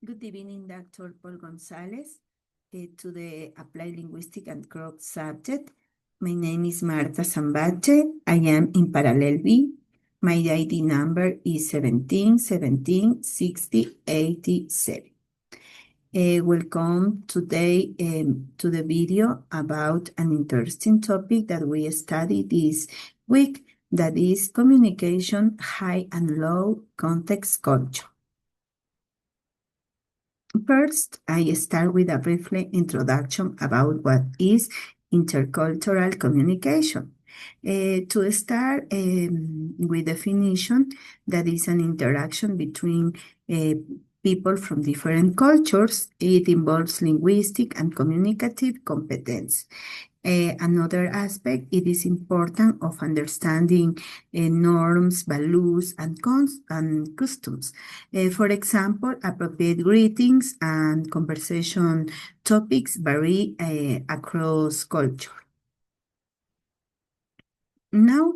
Good evening, Dr. Paul Gonzalez, to the Applied Linguistic and Growth subject. My name is Marta Zambache. I am in Parallel B. My ID number is 17 17 60 87. Welcome today to the video about an interesting topic that we studied this week, that is communication, high and low context culture. First, I start with a brief introduction about what is intercultural communication. To start with definition, that is an interaction between people from different cultures. It involves linguistic and communicative competence. Another aspect, it is important of understanding norms, values, and customs. For example, appropriate greetings and conversation topics vary across culture. Now,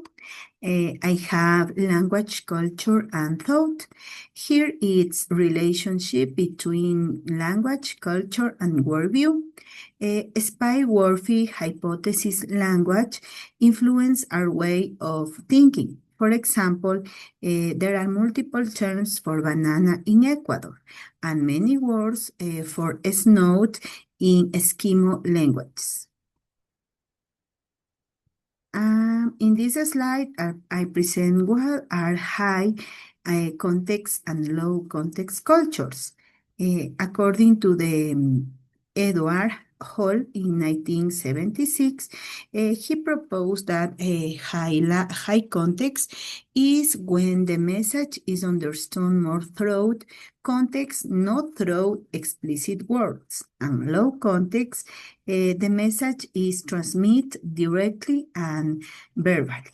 I have language, culture, and thought. Here it's relationship between language, culture, and worldview. Spy-Worthy hypothesis language influence our way of thinking. For example, there are multiple terms for banana in Ecuador and many words for snow in Eskimo languages. In this slide, I present what are high context and low context cultures. According to the Edward Hall in 1976, he proposed that a high context is when the message is understood more through context, not through explicit words, and low context the message is transmitted directly and verbally.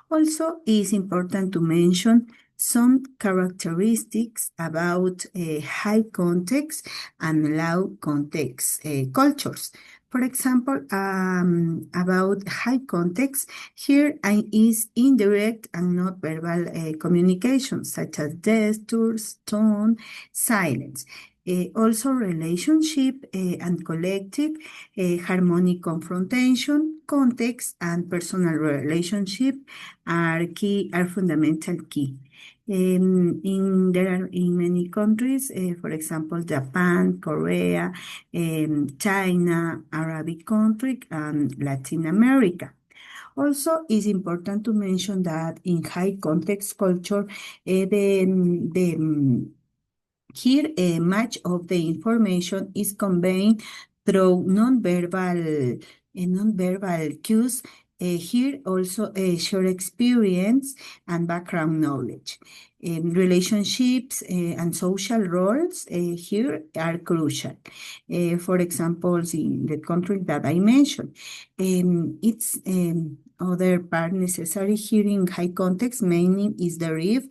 Also, it's important to mention some characteristics about high context and low context cultures. For example, about high context, here is indirect and not verbal communication, such as gestures, tone, silence. Also relationship and collective, harmonic confrontation, context, and personal relationship are fundamental key. There are in many countries, for example, Japan, Korea, China, Arabic country, and Latin America. Also, it's important to mention that in high context culture, here, much of the information is conveyed through nonverbal cues. Here also share experience and background knowledge. Relationships and social roles here are crucial. For example, in the country that I mentioned, it's other part necessary here in high context, meaning is derived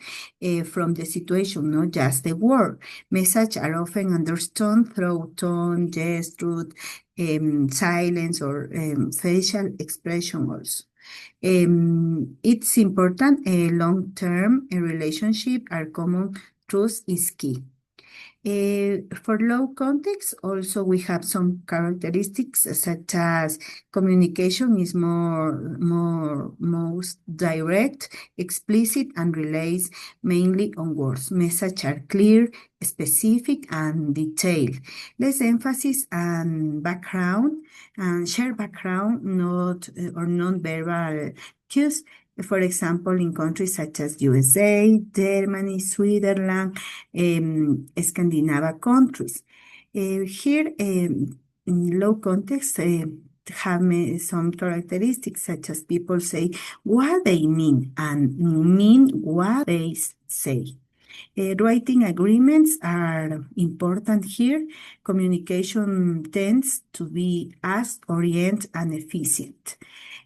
from the situation, not just the word. Messages are often understood through tone, gesture, silence, or facial expression also. It's important, a long-term relationship are common, trust is key. For low context, also we have some characteristics such as communication is most direct, explicit, and relies mainly on words. Messages are clear, specific, and detailed. Less emphasis on background and shared background, not or non-verbal cues. For example, in countries such as USA, Germany, Switzerland, Scandinavian countries. Here, in low context, have some characteristics such as people say what they mean and mean what they say. Writing agreements are important here. Communication tends to be task-oriented and efficient.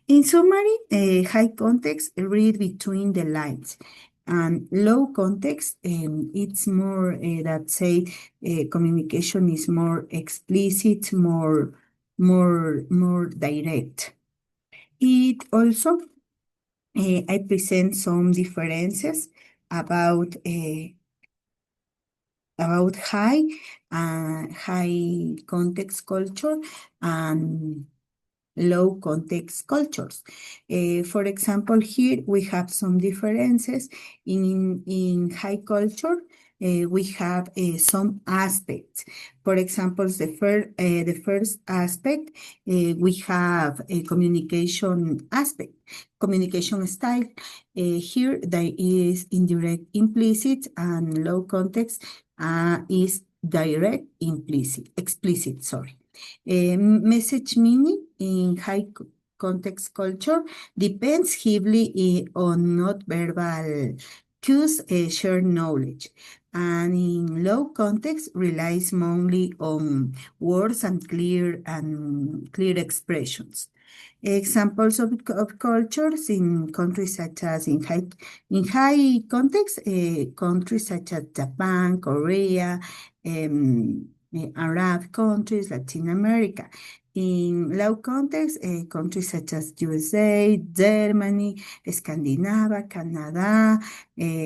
In summary, high context, read between the lines. And low context, it's more that say communication is more explicit, more direct. It also, I present some differences about about high context culture and low context cultures. For example, here we have some differences. In high culture, we have some aspects. For example, the first aspect, we have a communication aspect, communication style. Here there is indirect implicit and low context is direct explicit, sorry. Message meaning in context culture depends heavily on not verbal cues, shared knowledge, and in low context relies mainly on words and clear expressions. Examples of cultures in countries such as in high context, countries such as Japan, Korea, Arab countries, Latin America. In low context, countries such as USA, Germany, Scandinavia, Canada,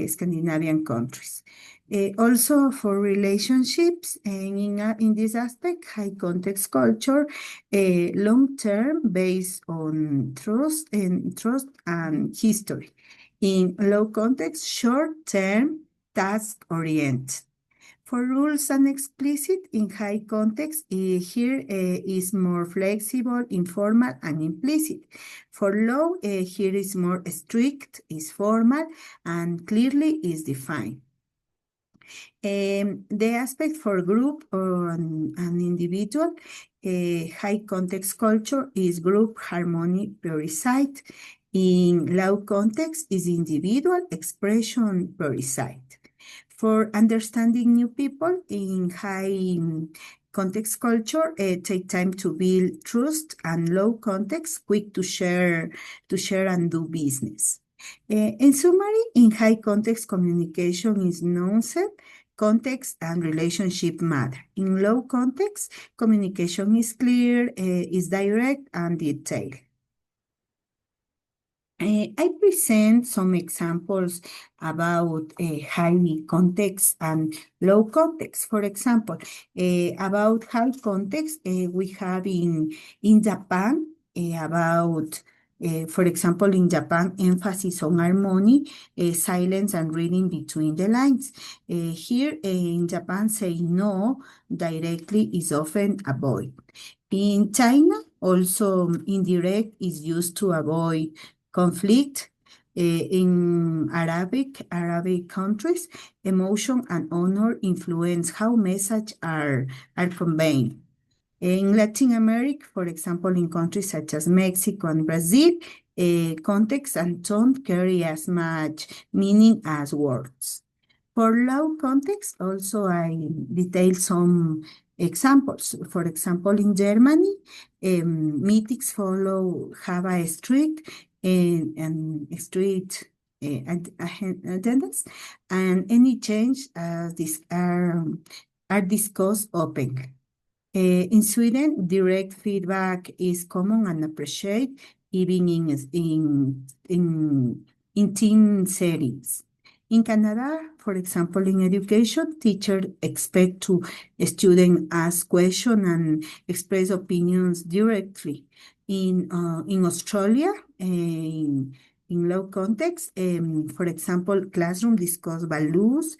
Scandinavian countries. Also for relationships, and in this aspect, high context culture, long term based on trust and history. In low context, short term, task oriented. For rules and explicit in high context, here is more flexible, informal, and implicit. For low, here is more strict, is formal, and clearly is defined. The aspect for group or an individual, high context culture is group harmony prioritized. In low context is individual expression prioritized. For understanding new people in high context culture, take time to build trust, and low context, quick to share and do business. In summary, in high context, communication is nuanced, context and relationship matter. In low context, communication is clear, is direct, and detailed. I present some examples about high context and low context. For example, about high context, we have in Japan for example, in Japan, emphasis on harmony, silence, and reading between the lines. Here in Japan, say no directly is often avoided. In China, also indirect is used to avoid conflict. In Arabic countries, emotion and honor influence how messages are conveyed. In Latin America, for example, in countries such as Mexico and Brazil, context and tone carry as much meaning as words. For low context, also I detail some examples. For example, in Germany, meetings have a strict and strict attendance, and any change are discussed openly. In Sweden, direct feedback is common and appreciated even in team settings. In Canada, for example, in education, teachers expect to students ask questions and express opinions directly. In Australia, in low context, for example, classroom discuss values,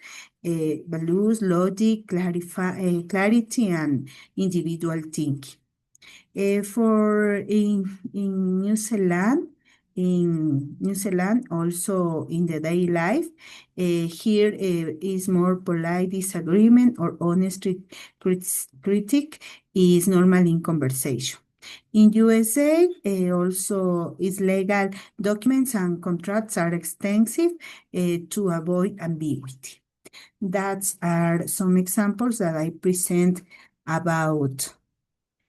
logic, clarity, and individual thinking. In New Zealand, also in the daily life, here is more polite disagreement or honest critique is normal in conversation. In USA, also is legal documents and contracts are extensive to avoid ambiguity. That are some examples that I present about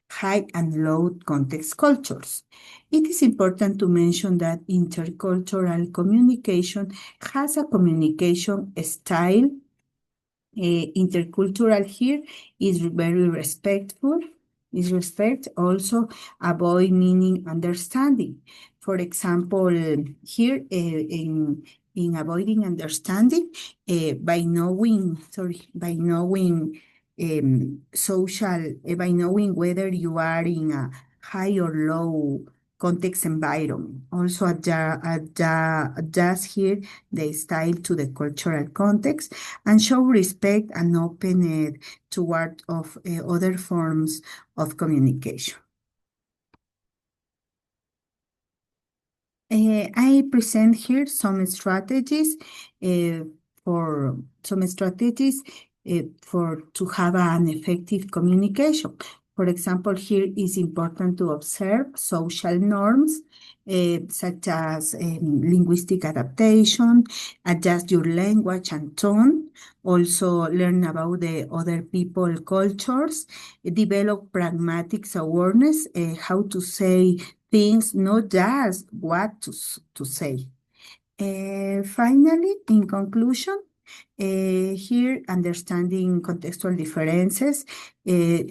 high and low context cultures. It is important to mention that intercultural communication has a communication style. Intercultural here is very respectful, is respect, also avoid meaning understanding. For example, here in avoiding understanding by knowing, by knowing whether you are in a high or low context environment. Also adjust here the style to the cultural context and show respect and openness toward of other forms of communication. I present here some strategies uh, for for to have an effective communication. For example, here is important to observe social norms such as linguistic adaptation, adjust your language and tone, also learn about the other people cultures, develop pragmatic awareness, how to say things, not just what to say. Finally, in conclusion, here understanding contextual differences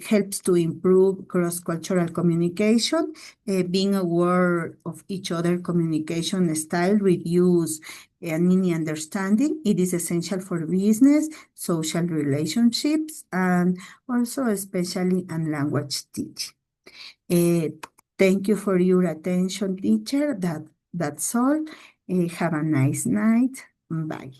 helps to improve cross-cultural communication. Being aware of each other communication style reduce any understanding. It is essential for business, social relationships, and also especially in language teaching. Uh, Thank you for your attention, teacher. That's all. Have a nice night. Bye.